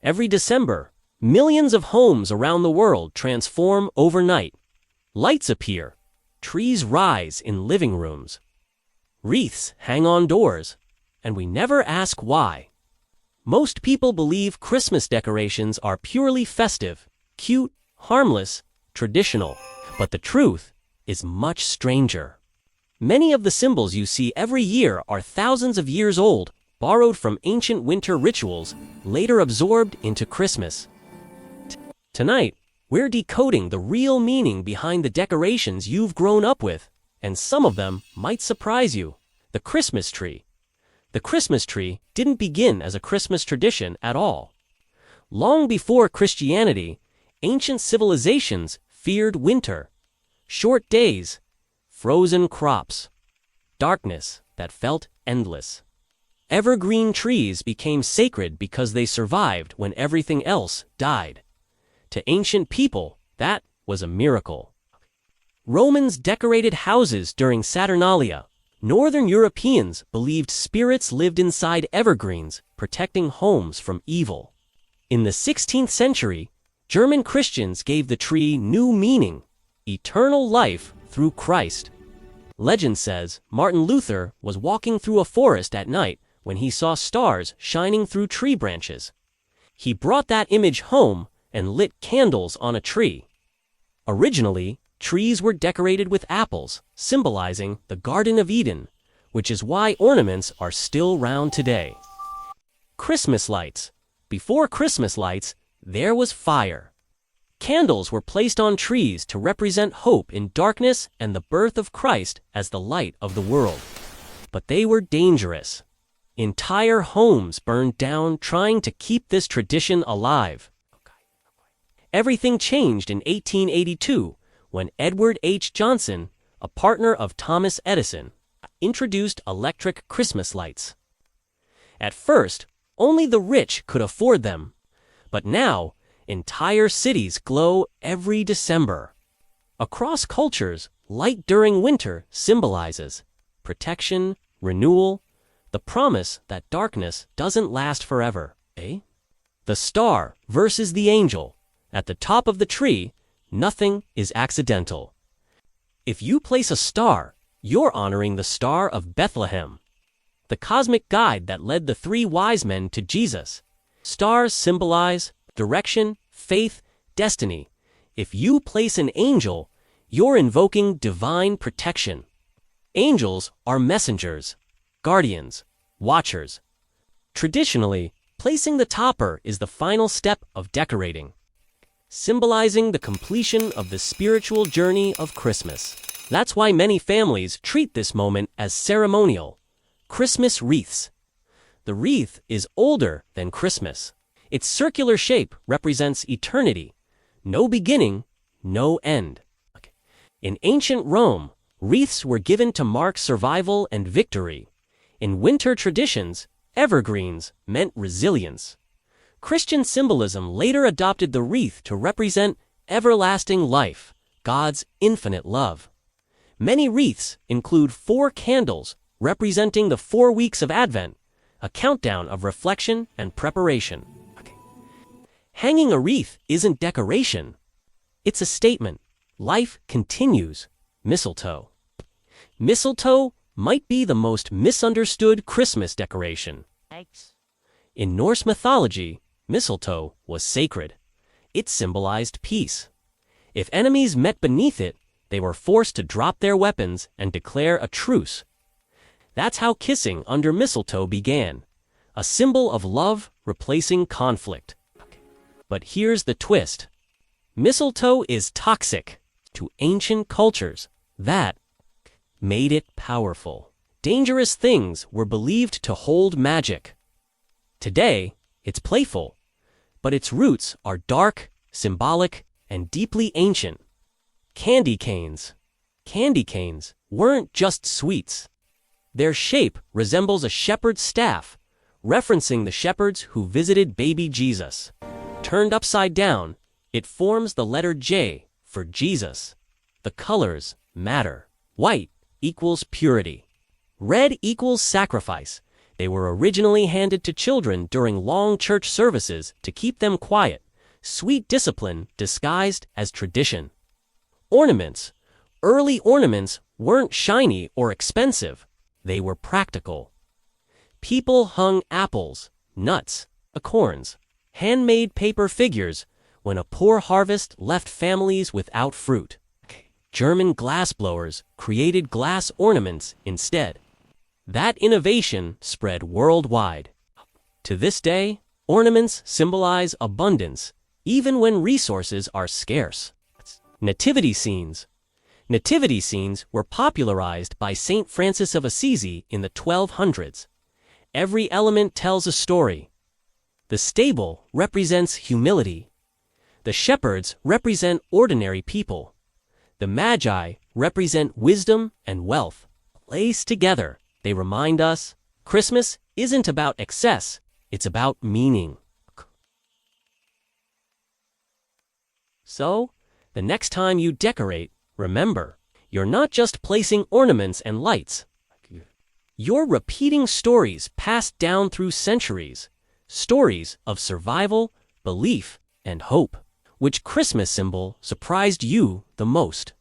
Every December, millions of homes around the world transform overnight. Lights appear, trees rise in living rooms, wreaths hang on doors, and we never ask why. Most people believe Christmas decorations are purely festive, cute, harmless, traditional, but the truth is much stranger. Many of the symbols you see every year are thousands of years old, borrowed from ancient winter rituals, later absorbed into Christmas. Tonight, we're decoding the real meaning behind the decorations you've grown up with, and some of them might surprise you. The Christmas tree. The Christmas tree didn't begin as a Christmas tradition at all. Long before Christianity, ancient civilizations feared winter, short days, frozen crops, darkness that felt endless. Evergreen trees became sacred because they survived when everything else died. To ancient people, that was a miracle. Romans decorated houses during Saturnalia. Northern Europeans believed spirits lived inside evergreens, protecting homes from evil. In the 16th century, German Christians gave the tree new meaning: eternal life through Christ. Legend says Martin Luther was walking through a forest at night when he saw stars shining through tree branches. He brought that image home and lit candles on a tree. Originally, trees were decorated with apples, symbolizing the Garden of Eden, which is why ornaments are still round today. Christmas lights. Before Christmas lights, there was fire. Candles were placed on trees to represent hope in darkness and the birth of Christ as the light of the world. But they were dangerous. Entire homes burned down trying to keep this tradition alive. Everything changed in 1882 when Edward H. Johnson, a partner of Thomas Edison, introduced electric Christmas lights. At first, only the rich could afford them, but now, entire cities glow every December. Across cultures, light during winter symbolizes protection, renewal, the promise that darkness doesn't last forever, eh? The star versus the angel. At the top of the tree, nothing is accidental. If you place a star, you're honoring the Star of Bethlehem, the cosmic guide that led the three wise men to Jesus. Stars symbolize direction, faith, destiny. If you place an angel, you're invoking divine protection. Angels are messengers, guardians, watchers. Traditionally, placing the topper is the final step of decorating, symbolizing the completion of the spiritual journey of Christmas. That's why many families treat this moment as ceremonial. Christmas wreaths. The wreath is older than Christmas. Its circular shape represents eternity. No beginning, no end. In ancient Rome, wreaths were given to mark survival and victory. In winter traditions, evergreens meant resilience. Christian symbolism later adopted the wreath to represent everlasting life, God's infinite love. Many wreaths include 4 candles representing the 4 weeks of Advent, a countdown of reflection and preparation. Hanging a wreath isn't decoration. It's a statement. Life continues. Mistletoe. Mistletoe might be the most misunderstood Christmas decoration. In Norse mythology, mistletoe was sacred. It symbolized peace. If enemies met beneath it, they were forced to drop their weapons and declare a truce. That's how kissing under mistletoe began, a symbol of love replacing conflict. But here's the twist. Mistletoe is toxic to ancient cultures. That made it powerful. Dangerous things were believed to hold magic. Today, it's playful, but its roots are dark, symbolic, and deeply ancient. Candy canes. Candy canes weren't just sweets. Their shape resembles a shepherd's staff, referencing the shepherds who visited baby Jesus. Turned upside down, it forms the letter J for Jesus. The colors matter. White equals purity. Red equals sacrifice. They were originally handed to children during long church services to keep them quiet, sweet discipline disguised as tradition. Ornaments. Early ornaments weren't shiny or expensive. They were practical. People hung apples, nuts, acorns, handmade paper figures when a poor harvest left families without fruit. German glassblowers created glass ornaments instead. That innovation spread worldwide. To this day, ornaments symbolize abundance, even when resources are scarce. Nativity scenes. Nativity scenes were popularized by Saint Francis of Assisi in the 1200s. Every element tells a story. The stable represents humility. The shepherds represent ordinary people. The magi represent wisdom and wealth. Placed together, they remind us Christmas isn't about excess, it's about meaning. So, the next time you decorate, remember, you're not just placing ornaments and lights. You're repeating stories passed down through centuries, stories of survival, belief, and hope. Which Christmas symbol surprised you the most?